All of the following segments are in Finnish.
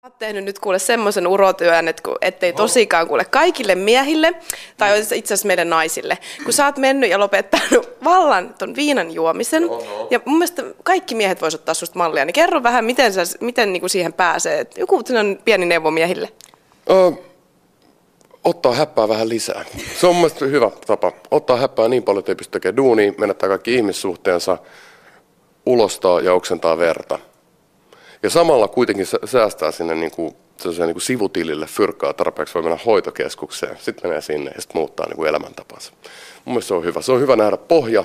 Olet tehnyt nyt kuule semmoisen urotyön, että ettei tosikaan kuule kaikille miehille, tai itse asiassa meidän naisille, kun sä oot mennyt ja lopettanut vallan ton viinan juomisen, ja mun mielestä kaikki miehet vois ottaa susta mallia, niin kerro vähän, miten niin kuin siihen pääsee, joku pieni neuvo miehille. Ottaa häppää vähän lisää. Se on mun mielestä hyvä tapa. Ottaa häppää niin paljon, että ei pysty tekemään duunia, menettää kaikki ihmissuhteensa, ulostaa ja oksentaa verta. Ja samalla kuitenkin säästää sinne niin kuin sivutilille fyrkkaa tarpeeksi, voi mennä hoitokeskukseen, sitten menee sinne ja sitten muuttaa niin kuin elämäntapansa. Mun mielestä se on hyvä. Se on hyvä nähdä pohja,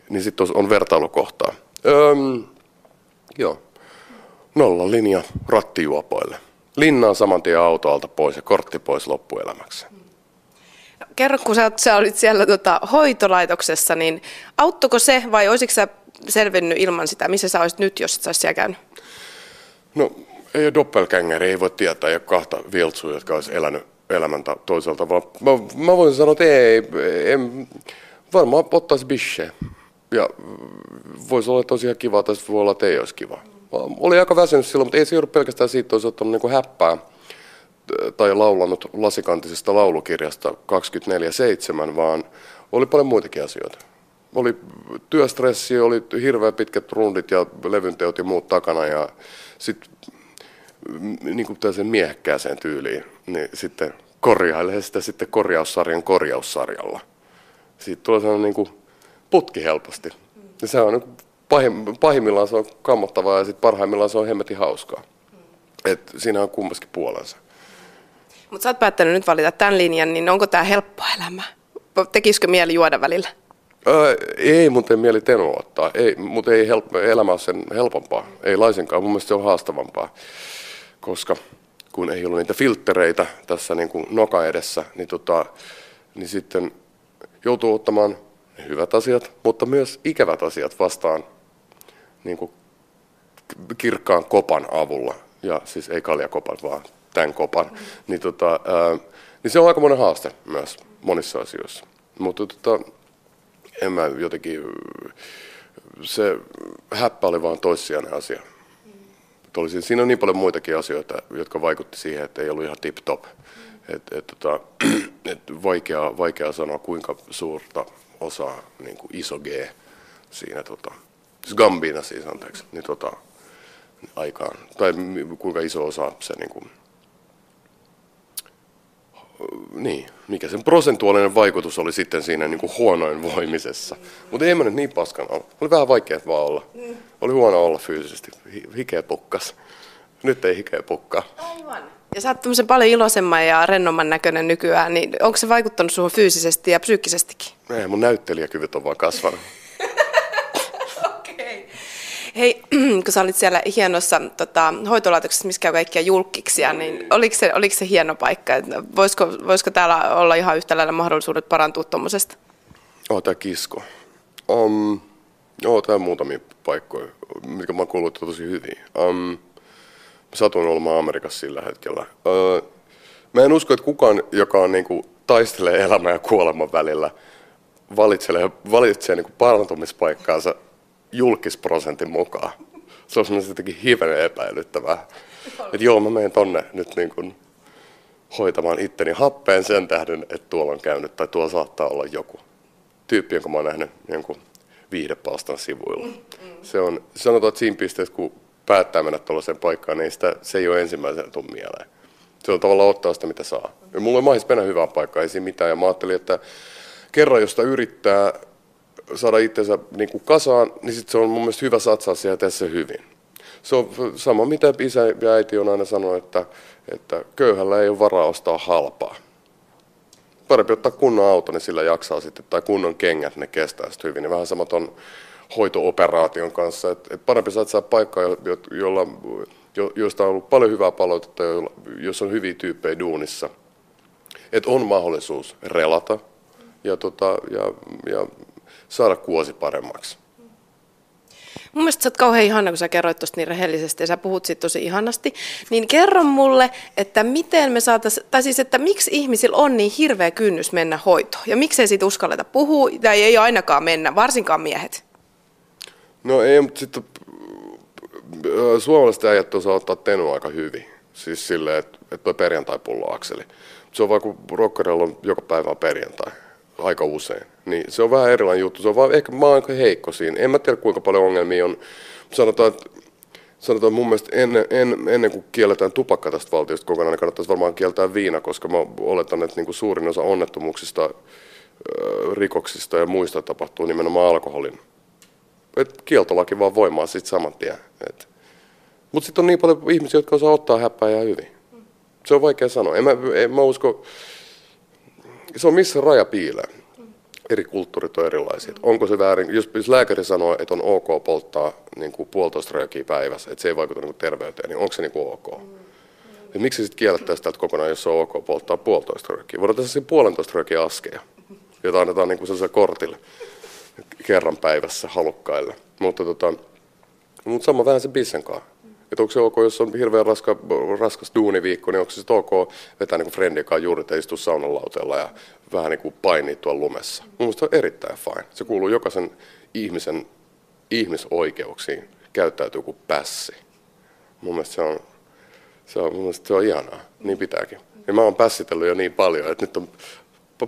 niin sitten on vertailukohtaa. Joo. Nolla linja rattijuopoille. Linnaan saman tien autoalta pois ja kortti pois loppuelämäksi. No, kerro, kun sä olit siellä hoitolaitoksessa, niin auttoiko se vai olisitko sä selvinnyt ilman sitä? Missä sä olisit nyt, jos et sä olisit siellä käynyt? No, ei ole doppelgängeri, ei voi tietää, ei ole kahta viltsua, jotka olisi elänyt elämäntä toiselta, vaan mä voisin sanoa, että ei varmaan ottaisi biche. Ja voisi olla tosiaan kiva, tai voi olla, että ei olisi kiva. Oli aika väsynyt silloin, mutta ei se joudu pelkästään siitä, että olisi ottanut niin kuin häppää tai laulanut lasikantisesta laulukirjasta 24/7, vaan oli paljon muitakin asioita. Oli työstressi, oli hirveän pitkät rundit ja levynteot ja muut takana ja sitten niin kuin tällaisen miehekkääseen tyyliin, niin sitten korjailee sitä sitten korjaussarjan korjaussarjalla. Siitä tulee sellainen niin kuin putki helposti. Ja se on niin pahimmillaan se on kammottavaa ja sitten parhaimmillaan se on hemmetin hauskaa. Et siinä on kummaskin puolensa. Mutta sä oot päättänyt nyt valita tämän linjan, niin onko tämä helppo elämä? Tekisikö mieli juoda välillä? Ei mun tee mieli tenua ottaa, mutta ei elämä ole sen helpompaa, ei laisinkaan. Mun mielestä se on haastavampaa, koska kun ei ollut niitä filttereitä tässä niin kuin noka edessä, niin sitten joutuu ottamaan hyvät asiat, mutta myös ikävät asiat vastaan niin kuin kirkkaan kopan avulla. Ja siis ei kaljakopan, vaan tämän kopan. Niin se on aikamoinen haaste myös monissa asioissa. Mutta en mä jotenkin, se häppä oli vaan toissijainen asia. Siinä on niin paljon muitakin asioita, jotka vaikutti siihen, että ei ollut ihan tip-top. Vaikea sanoa, kuinka suurta osaa niin kuin iso G siinä, siis Gambina siis, anteeksi, niin aikaan, tai kuinka iso osa se niin, mikä sen prosentuaalinen vaikutus oli sitten siinä niin kuin huonoinvoimisessa. Mutta ei mä nyt niin paskana olla. Oli vähän vaikea vaan olla. Oli huono olla fyysisesti. Hikeä pukkas. Nyt ei hikeä pukkaa. Aivan. Ja sä oot tämmöisen paljon iloisemman ja rennomman näköinen nykyään, niin onko se vaikuttanut suhun fyysisesti ja psyykkisestikin? Ei, mun näyttelijäkyvyt on vaan kasvanut. Okei. Hei, kun sä olit siellä hienossa hoitolaitoksessa, missä käy kaikkia julkkiksia, niin oliko se hieno paikka? Voisiko täällä olla ihan yhtä lailla mahdollisuudet parantua tuommoisesta? Tää Kisko. Tää on muutamia paikkoja, mitkä mä oon kuullut tosi hyvin. Satuin olemaan Amerikassa sillä hetkellä. Mä en usko, että kukaan, joka on, niinku, taistelee elämän ja kuoleman välillä, valitsee niinku parantumispaikkaansa julkisprosentin mukaan. Se on semmoinen jotenkin hivenen epäilyttävää. Että joo, mä menen tonne nyt niin kuin hoitamaan itteni happeen sen tähden, että tuolla on käynyt tai tuolla saattaa olla joku tyyppi, jonka mä oon nähnyt jonkun viihdepalstan sivuilla. Sanotaan, että siinä pisteessä, kun päättää mennä tuollaiseen paikkaan, niin se ei ole ensimmäisenä tuu mieleen. Se on tavallaan ottaa sitä, mitä saa. Ja mulla on mahis mennä hyvään paikkaan, ei siinä mitään. Ja mä ajattelin, että kerran, josta yrittää saada itsensä niin kuin kasaan, niin sit se on mun mielestä hyvä satsaa siihen ja tehdä se hyvin. Se on sama, mitä isä ja äiti on aina sanonut, että köyhällä ei ole varaa ostaa halpaa. Parempi ottaa kunnon auto, niin sillä jaksaa sitten, tai kunnon kengät, ne kestää sitten hyvin. Ja vähän sama ton hoito-operaation kanssa, että parempi satsaa paikkaa, josta on ollut paljon hyvää palautetta, jos on hyviä tyyppejä duunissa. Että on mahdollisuus relata ja saada kuosi paremmaksi. Mun mielestä sä oot kauhean ihana, kun sä kerroit tosta niin rehellisesti ja sä puhut siitä tosi ihanasti. Niin kerro mulle, että miten me että miksi ihmisillä on niin hirveä kynnys mennä hoitoon? Ja miksei siitä uskalleta puhua, tai ei ainakaan mennä, varsinkaan miehet? No ei, mutta sitten suomalaiset äijät osaa ottaa tenua aika hyvin. Siis silleen, että toi perjantai-pulloakseli. Se on vaan, kun rockerilla on joka päivä on perjantai, aika usein. Niin se on vähän erilainen juttu. Se on vaan, ehkä mä oon aika heikko siinä. En mä tiedä, kuinka paljon ongelmia on. Sanotaan mun mielestä ennen kuin kielletään tupakka tästä valtiosta kokonaan, niin kannattaisi varmaan kieltää viina, koska mä oletan, että niin kuin suurin osa onnettomuuksista, rikoksista ja muista tapahtuu nimenomaan alkoholin. Et kieltolaki vaan voimaa sitten saman tien. Mutta sitten on niin paljon ihmisiä, jotka osaa ottaa häppää ja hyvin. Se on vaikea sanoa. En mä usko, se on missä raja piilee. Eri kulttuurit on erilaisia. Onko se väärin, jos lääkäri sanoo, että on ok polttaa niin kuin 1,5 röökiä päivässä, että se ei vaikuta niin kuin terveyteen, niin onko se niin kuin ok? Ja miksi sitten kiellettäisiin täältä kokonaan, jos se on ok polttaa 1,5 röökiä? Voidaan tässä 1,5 röökiä askeja, jota annetaan niin kuin sellaiselle kortille kerran päivässä halukkaille. Mutta sama vähän se bissenkaan. Että onko se ok, jos on hirveän raskas duuniviikko, niin onko se ok vetää niin friendin kanssa juurit ja istua saunanlauteella ja vähän niin kuin painia tuolla lumessa. Mun mielestä se on erittäin fine. Se kuuluu jokaisen ihmisen ihmisoikeuksiin käyttäytyy kuin pässi. Mun mielestä se on ihanaa. Niin pitääkin. Ja mä oon pässitellyt jo niin paljon, että nyt on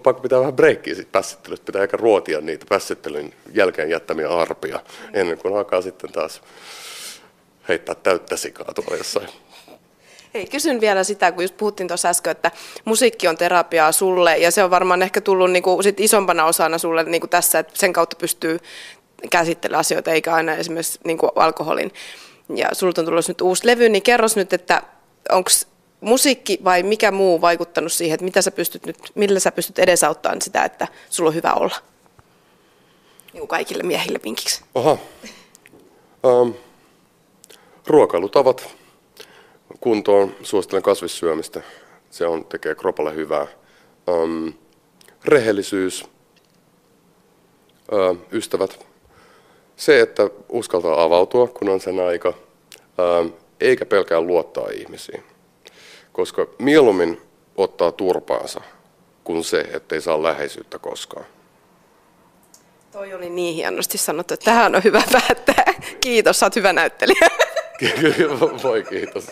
pakko pitää vähän breikkiä siitä pässittelystä. Pitää eikä ruotia niitä pässittelyn jälkeen jättämiä arpia ennen kuin alkaa sitten taas heittää täyttä sikaa tuolla jossain. Hei, kysyn vielä sitä, kun just puhuttiin tuossa äsken, että musiikki on terapiaa sulle, ja se on varmaan ehkä tullut niinku sit isompana osana sulle niinku tässä, että sen kautta pystyy käsittelemään asioita, eikä aina esimerkiksi niinku alkoholin. Ja sulta on tullut nyt uusi levy, niin kerros nyt, että onko musiikki vai mikä muu vaikuttanut siihen, että millä sä pystyt edesauttamaan sitä, että sulla on hyvä olla? Niin kuin kaikille miehille vinkiksi. Aha. Ruokailutavat kuntoon, suosittelen kasvissyömistä, se tekee kropalle hyvää. Rehellisyys, ystävät, se, että uskaltaa avautua, kun on sen aika, eikä pelkää luottaa ihmisiin, koska mieluummin ottaa turpaansa kuin se, ettei saa läheisyyttä koskaan. Toi oli niin hienosti sanottu, että tähän on hyvä päättää. Kiitos, sä oot hyvä näyttelijä. Voi kiitos.